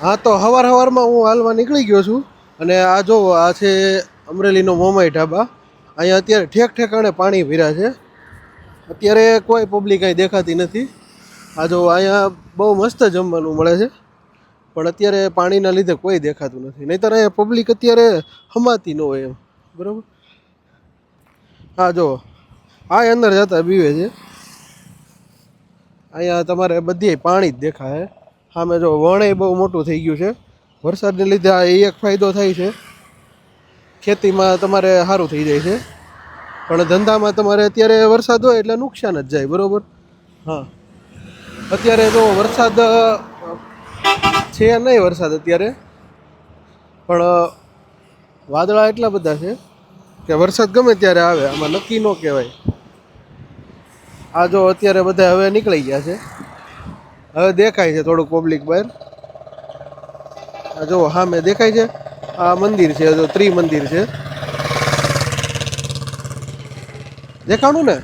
હા તો સવારમાં હું હાલવા નીકળી ગયો છું અને આ જો આ છે અમરેલીનો મોમાઈ ઢાબા. અહીંયા અત્યારે ઠેક ઠેકાણે પાણી ભર્યા છે. અત્યારે કોઈ પબ્લિક અહીં દેખાતી નથી. આ જો અહીંયા બહુ મસ્ત જમવાનું મળે છે પણ અત્યારે પાણીના લીધે કોઈ દેખાતું નથી. નહીંતર અહીંયા પબ્લિક અત્યારે હમાતી ન હોય એમ. બરાબર. હા જો આ અંદર જતા બીવે છે. અહીંયા તમારે બધી પાણી જ દેખાય. સામે જો વણે બહુ મોટું થઈ ગયું છે. વરસાદને લીધે આ એક ફાયદો થાય છે, ખેતીમાં તમારે સારું થઈ જાય છે. પણ ધંધામાં તમારે અત્યારે વરસાદ હોય એટલે નુકસાન જ જાય. બરાબર. હા અત્યારે જો વરસાદ છે નહીં, વરસાદ અત્યારે પણ વાદળા એટલા બધા છે કે વરસાદ ગમે ત્યારે આવે, આમાં નક્કી ન કહેવાય. આ જો અત્યારે બધા હવે નીકળી ગયા છે. હવે દેખાય છે થોડુંક પબ્લિક બહાર. આ જો સામે દેખાય છે, આ મંદિર છે, જો ત્રિમંદિર છે. દેખાણું ને?